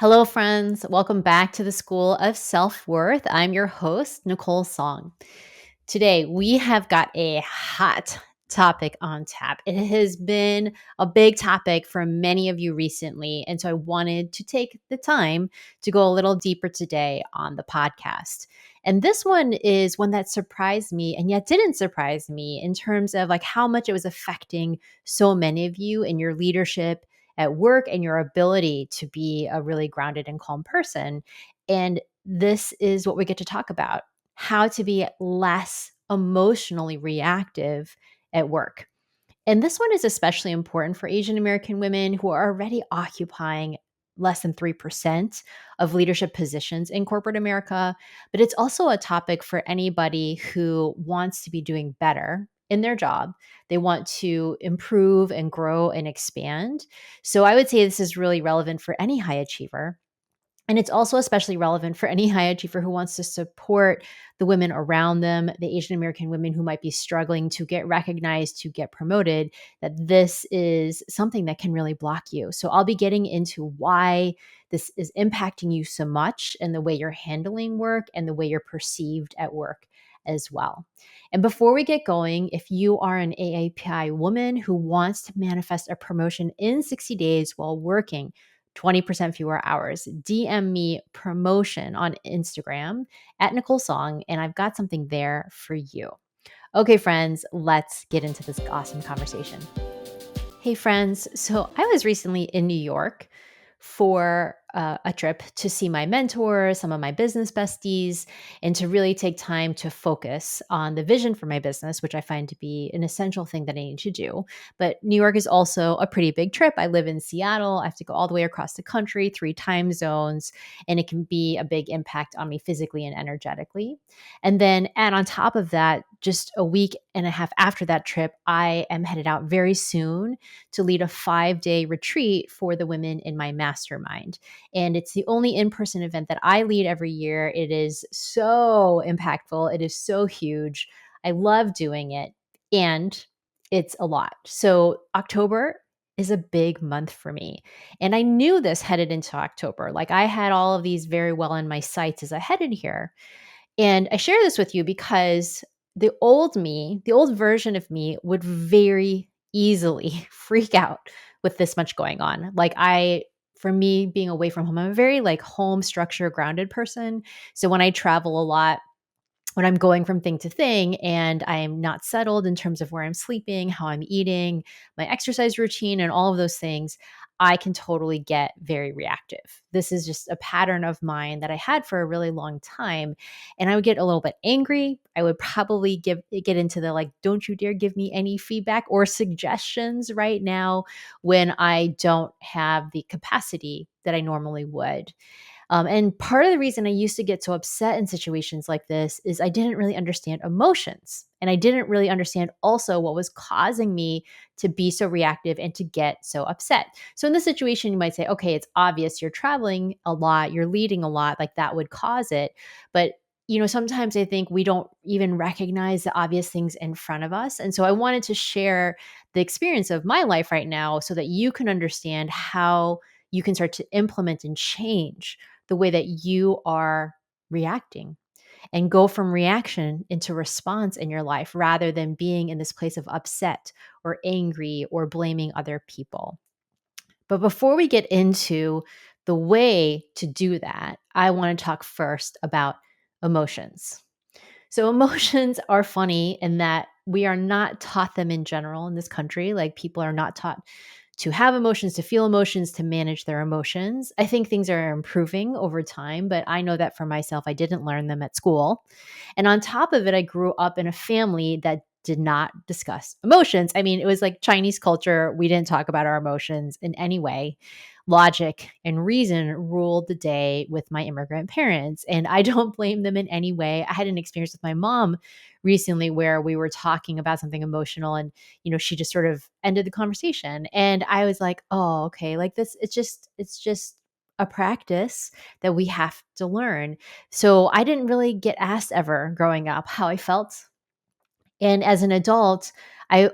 Hello, friends. Welcome back to the School of Self Worth. I'm your host, Nicole Song. Today, we have got a hot topic on tap. It has been a big topic for many of you recently. And so I wanted to take the time to go a little deeper today on the podcast. And this one is one that surprised me and yet didn't surprise me in terms of like how much it was affecting so many of you in your leadership at work and your ability to be a really grounded and calm person. And this is what we get to talk about: how to be less emotionally reactive at work. And this one is especially important for Asian American women who are already occupying less than 3% of leadership positions in corporate America. But it's also a topic for anybody who wants to be doing better in their job. They want to improve and grow and expand. So I would say this is really relevant for any high achiever. And it's also especially relevant for any high achiever who wants to support the women around them, the Asian American women who might be struggling to get recognized, to get promoted, that this is something that can really block you. So I'll be getting into why this is impacting you so much and the way you're handling work and the way you're perceived at work as well. And before we get going, if you are an AAPI woman who wants to manifest a promotion in 60 days while working 20% fewer hours, DM me promotion on Instagram at Nicole Song, and I've got something there for you. Okay, friends, let's get into this awesome conversation. Hey, friends. So I was recently in New York for a trip to see my mentor, some of my business besties, and to really take time to focus on the vision for my business, which I find to be an essential thing that I need to do. But New York is also a pretty big trip. I live in Seattle. I have to go all the way across the country, 3 time zones, and it can be a big impact on me physically and energetically. And then add on top of that, just a week and a half after that trip, I am headed out very soon to lead a 5-day retreat for the women in my mastermind. And it's the only in person event that I lead every year. It is so impactful, it is so huge. I love doing it, and it's a lot. So, October is a big month for me. And I knew this headed into October. Like I had all of these very well in my sights as I headed here. And I share this with you because the old me, the old version of me would very easily freak out with this much going on. For me being away from home, I'm a very like home structure grounded person. So when I travel a lot, when I'm going from thing to thing and I'm not settled in terms of where I'm sleeping, how I'm eating, my exercise routine, and all of those things, I can totally get very reactive. This is just a pattern of mine that I had for a really long time. And I would get a little bit angry. I would probably get into the like, don't you dare give me any feedback or suggestions right now when I don't have the capacity that I normally would. And part of the reason I used to get so upset in situations like this is I didn't really understand emotions. And I didn't really understand also what was causing me to be so reactive and to get so upset. So in this situation, you might say, okay, it's obvious you're traveling a lot, you're leading a lot, like that would cause it. But sometimes I think we don't even recognize the obvious things in front of us. And so I wanted to share the experience of my life right now so that you can understand how you can start to implement and change the way that you are reacting and go from reaction into response in your life rather than being in this place of upset or angry or blaming other people. But before we get into the way to do that, I want to talk first about emotions. So, emotions are funny in that we are not taught them in general in this country. Like, people are not taught to have emotions, to feel emotions, to manage their emotions. I think things are improving over time, but I know that for myself, I didn't learn them at school. And on top of it, I grew up in a family that did not discuss emotions. I mean, it was like Chinese culture. We didn't talk about our emotions in any way. Logic and reason ruled the day with my immigrant parents. And I don't blame them in any way. I had an experience with my mom recently where we were talking about something emotional and she just sort of ended the conversation. And I was like, oh, okay, like this, it's just a practice that we have to learn. So I didn't really get asked ever growing up how I felt. And as an adult, I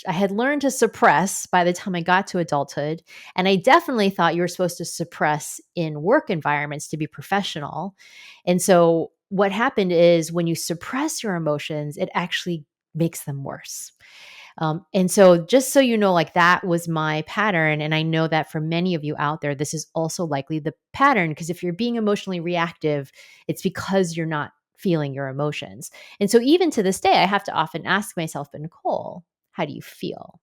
had learned to suppress by the time I got to adulthood. And I definitely thought you were supposed to suppress in work environments to be professional. And so what happened is when you suppress your emotions, it actually makes them worse. And so just so you know, like that was my pattern. And I know that for many of you out there, this is also likely the pattern because if you're being emotionally reactive, it's because you're not feeling your emotions. And so even to this day, I have to often ask myself, but Nicole, how do you feel?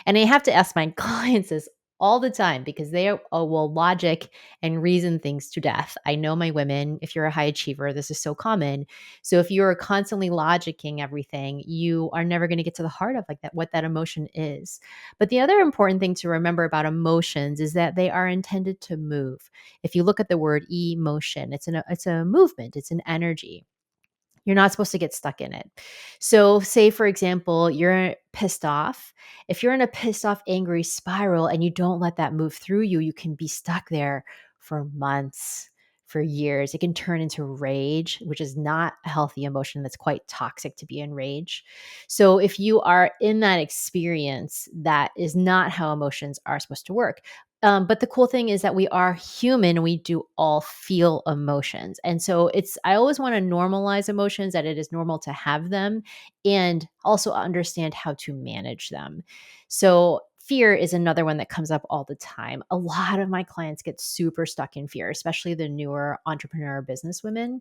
And I have to ask my clients this all the time because will logic and reason things to death. I know my women, if you're a high achiever, this is so common. So if you're constantly logicking everything, you are never going to get to the heart of like that, what that emotion is. But the other important thing to remember about emotions is that they are intended to move. If you look at the word emotion, it's a movement, it's an energy. You're not supposed to get stuck in it. So, say for example, you're pissed off. If you're in a pissed off, angry spiral and you don't let that move through you, you can be stuck there for months, for years. It can turn into rage, which is not a healthy emotion. That's quite toxic to be in rage. So, if you are in that experience, that is not how emotions are supposed to work. But the cool thing is that we are human. We do all feel emotions. And so I always want to normalize emotions, that it is normal to have them and also understand how to manage them. So fear is another one that comes up all the time. A lot of my clients get super stuck in fear, especially the newer entrepreneur business women.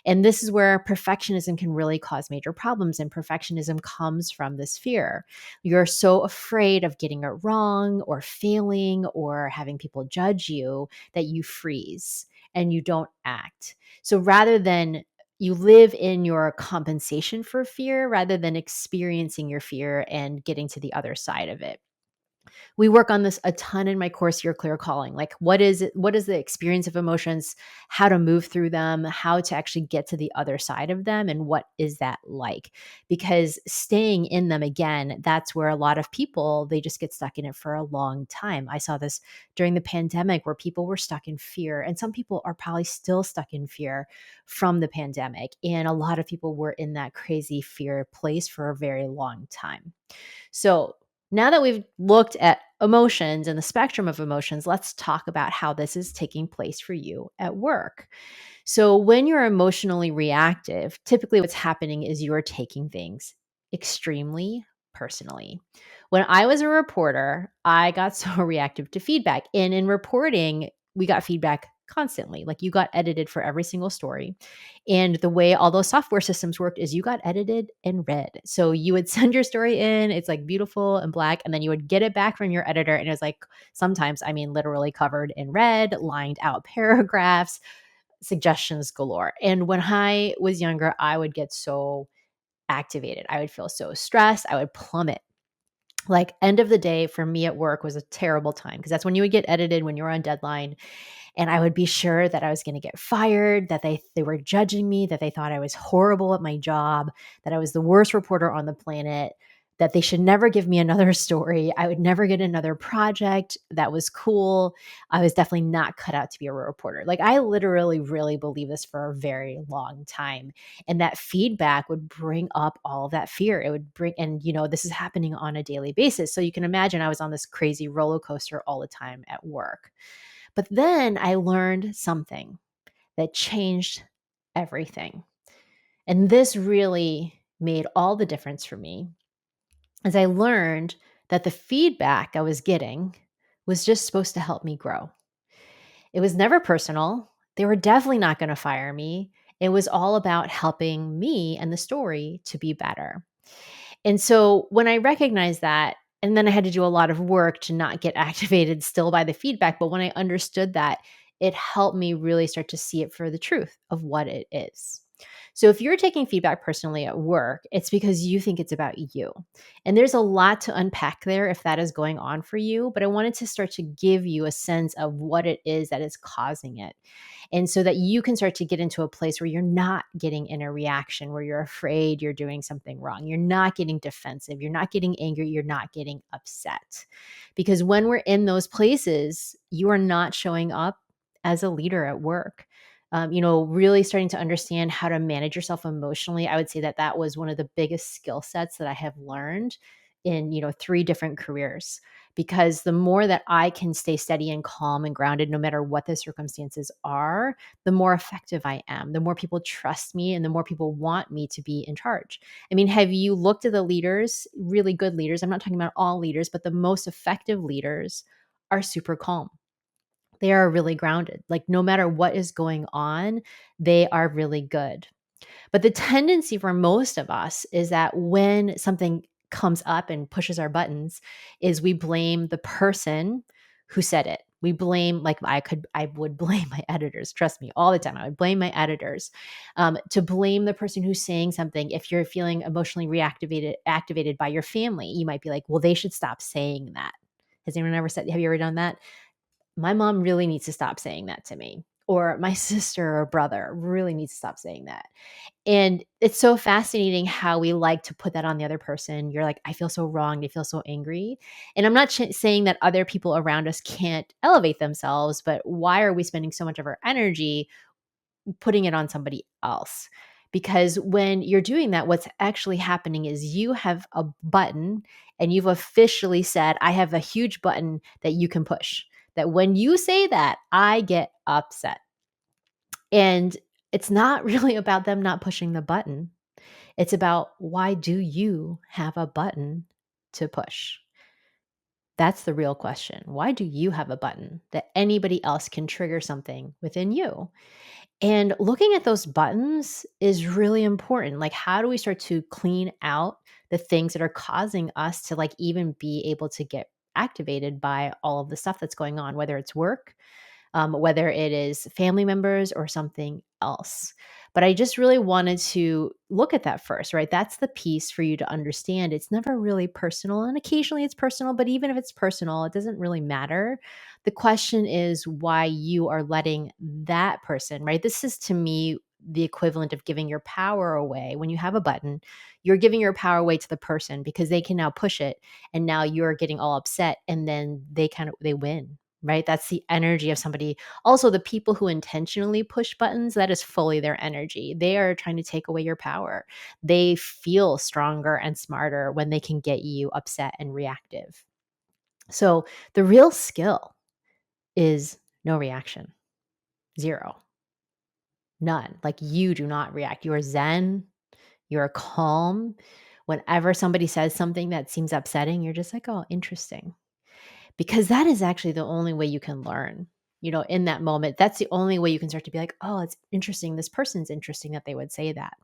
And this is where perfectionism can really cause major problems. And perfectionism comes from this fear. You're so afraid of getting it wrong or failing or having people judge you that you freeze and you don't act. So rather than you live in your compensation for fear rather than experiencing your fear and getting to the other side of it. We work on this a ton in my course, Your Clear Calling. Like, what is it? What is the experience of emotions? How to move through them? How to actually get to the other side of them? And what is that like? Because staying in them again, that's where a lot of people they just get stuck in it for a long time. I saw this during the pandemic where people were stuck in fear, and some people are probably still stuck in fear from the pandemic. And a lot of people were in that crazy fear place for a very long time. So, now that we've looked at emotions and the spectrum of emotions, let's talk about how this is taking place for you at work. So, when you're emotionally reactive, typically what's happening is you're taking things extremely personally. When I was a reporter, I got so reactive to feedback. And in reporting, we got feedback constantly. Like you got edited for every single story. And the way all those software systems worked is you got edited and read. So you would send your story in, it's like beautiful and black, and then you would get it back from your editor. And it was like sometimes, I mean, literally covered in red, lined out paragraphs, suggestions galore. And when I was younger, I would get so activated. I would feel so stressed. I would plummet. Like end of the day for me at work was a terrible time because that's when you would get edited when you were on deadline and I would be sure that I was going to get fired, that they were judging me, that they thought I was horrible at my job, that I was the worst reporter on the planet, that they should never give me another story. I would never get another project that was cool. I was definitely not cut out to be a reporter. Like I literally really believe this for a very long time. And that feedback would bring up all of that fear. It would bring, and this is happening on a daily basis. So you can imagine I was on this crazy roller coaster all the time at work. But then I learned something that changed everything. And this really made all the difference for me as I learned that the feedback I was getting was just supposed to help me grow. It was never personal. They were definitely not going to fire me. It was all about helping me and the story to be better. And so when I recognized that, and then I had to do a lot of work to not get activated still by the feedback, but when I understood that, it helped me really start to see it for the truth of what it is. So if you're taking feedback personally at work, it's because you think it's about you. And there's a lot to unpack there if that is going on for you, but I wanted to start to give you a sense of what it is that is causing it. And so that you can start to get into a place where you're not getting in a reaction where you're afraid you're doing something wrong. You're not getting defensive. You're not getting angry. You're not getting upset. Because when we're in those places, you are not showing up as a leader at work. Really starting to understand how to manage yourself emotionally. I would say that that was one of the biggest skill sets that I have learned in, 3 different careers. Because the more that I can stay steady and calm and grounded, no matter what the circumstances are, the more effective I am, the more people trust me, and the more people want me to be in charge. I mean, have you looked at the leaders, really good leaders? I'm not talking about all leaders, but the most effective leaders are super calm. They are really grounded. Like, no matter what is going on, they are really good. But the tendency for most of us is that when something comes up and pushes our buttons, is we blame the person who said it. We blame, like I would blame my editors. Trust me, all the time. I would blame my editors. To blame the person who's saying something. If you're feeling emotionally activated by your family, you might be like, well, they should stop saying that. Has anyone ever said? Have you ever done that? My mom really needs to stop saying that to me. Or my sister or brother really needs to stop saying that. And it's so fascinating how we like to put that on the other person. You're like, I feel so wrong. They feel so angry. And I'm not saying that other people around us can't elevate themselves, but why are we spending so much of our energy putting it on somebody else? Because when you're doing that, what's actually happening is you have a button and you've officially said, I have a huge button that you can push. That when you say that, I get upset. And it's not really about them not pushing the button. It's about, why do you have a button to push? That's the real question. Why do you have a button that anybody else can trigger something within you? And looking at those buttons is really important. Like, how do we start to clean out the things that are causing us to, like, even be able to get activated by all of the stuff that's going on, whether it's work, whether it is family members or something else. But I just really wanted to look at that first, right? That's the piece for you to understand. It's never really personal, and occasionally it's personal, but even if it's personal, it doesn't really matter. The question is why you are letting that person, right? This is, to me, the equivalent of giving your power away. When you have a button, you're giving your power away to the person because they can now push it, and now you're getting all upset, and then they win, right? That's the energy of somebody. Also, the people who intentionally push buttons, that is fully their energy. They are trying to take away your power. They feel stronger and smarter when they can get you upset and reactive. So the real skill is no reaction, zero, none. Like, you do not react. You are zen, you're calm. Whenever somebody says something that seems upsetting, you're just like, oh, interesting. Because that is actually the only way you can learn, in that moment. That's the only way you can start to be like, oh, it's interesting. This person's interesting that they would say that,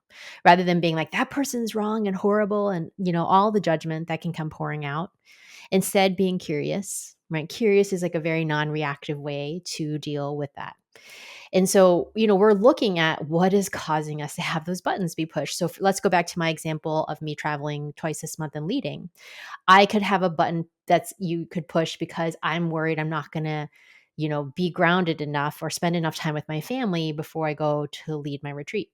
rather than being like, that person's wrong and horrible, and, all the judgment that can come pouring out. Instead, being curious, right? Curious is like a very non reactive way to deal with that. And so, we're looking at what is causing us to have those buttons be pushed. So let's go back to my example of me traveling twice this month and leading. I could have a button that's you could push because I'm worried I'm not going to, be grounded enough or spend enough time with my family before I go to lead my retreat.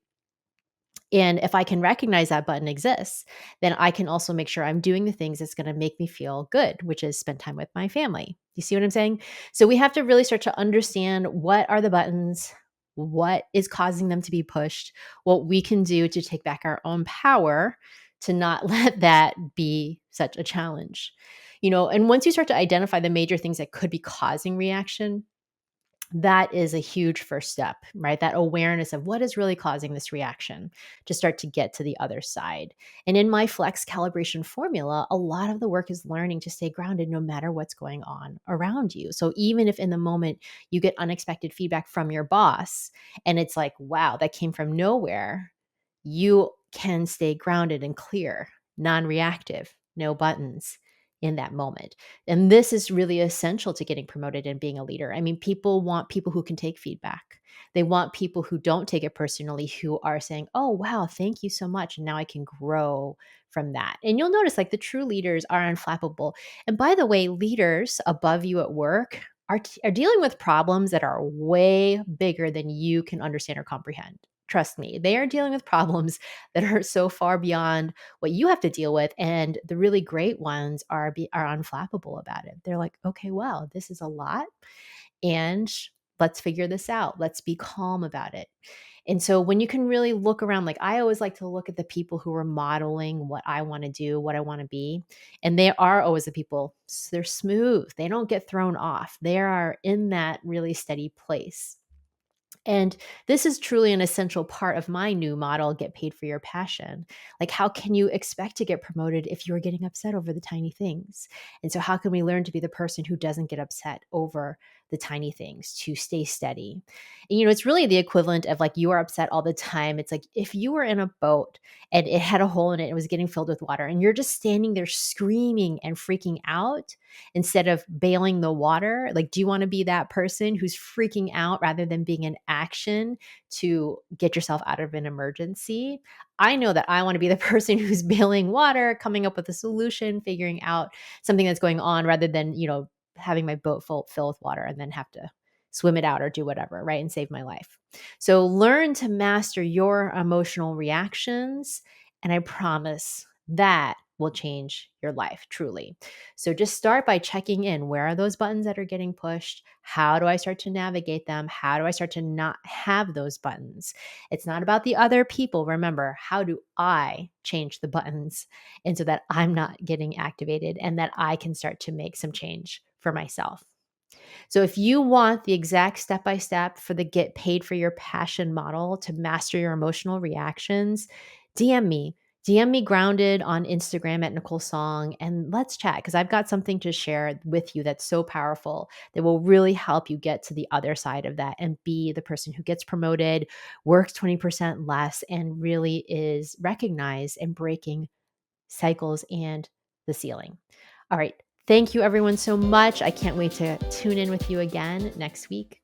And if I can recognize that button exists, then I can also make sure I'm doing the things that's going to make me feel good, which is spend time with my family. You see what I'm saying? So we have to really start to understand, what are the buttons, what is causing them to be pushed, what we can do to take back our own power to not let that be such a challenge. And once you start to identify the major things that could be causing reaction, that is a huge first step, right? That awareness of what is really causing this reaction, to start to get to the other side. And in my flex calibration formula, a lot of the work is learning to stay grounded no matter what's going on around you. So even if in the moment you get unexpected feedback from your boss and it's like, wow, that came from nowhere, you can stay grounded and clear, non reactive, no buttons in that moment. And this is really essential to getting promoted and being a leader. I mean, people want people who can take feedback. They want people who don't take it personally, who are saying, oh, wow, thank you so much. And now I can grow from that. And you'll notice, like, the true leaders are unflappable. And by the way, leaders above you at work are dealing with problems that are way bigger than you can understand or comprehend. Trust me, they are dealing with problems that are so far beyond what you have to deal with. And the really great ones are unflappable about it. They're like, okay, wow, this is a lot. And let's figure this out. Let's be calm about it. And so when you can really look around, like I always like to look at the people who are modeling what I want to do, what I want to be. And they are always the people, they're smooth. They don't get thrown off. They are in that really steady place. And this is truly an essential part of my new model, get paid for your passion. Like, how can you expect to get promoted if you're getting upset over the tiny things? And so, how can we learn to be the person who doesn't get upset over the tiny things, to stay steady? And, it's really the equivalent of like you are upset all the time. It's like if you were in a boat and it had a hole in it and it was getting filled with water, and you're just standing there screaming and freaking out instead of bailing the water. Like, do you want to be that person who's freaking out rather than being in action to get yourself out of an emergency? I know that I want to be the person who's bailing water, coming up with a solution, figuring out something that's going on rather than, having my boat fill with water and then have to swim it out or do whatever, right? And save my life. So learn to master your emotional reactions. And I promise that will change your life truly. So just start by checking in. Where are those buttons that are getting pushed? How do I start to navigate them? How do I start to not have those buttons? It's not about the other people. Remember, how do I change the buttons and so that I'm not getting activated and that I can start to make some change for myself? So if you want the exact step by step for the get paid for your passion model to master your emotional reactions, DM me. DM me grounded on Instagram at Nicole Song and let's chat because I've got something to share with you that's so powerful that will really help you get to the other side of that and be the person who gets promoted, works 20% less, and really is recognized and breaking cycles and the ceiling. All right. Thank you, everyone, so much. I can't wait to tune in with you again next week.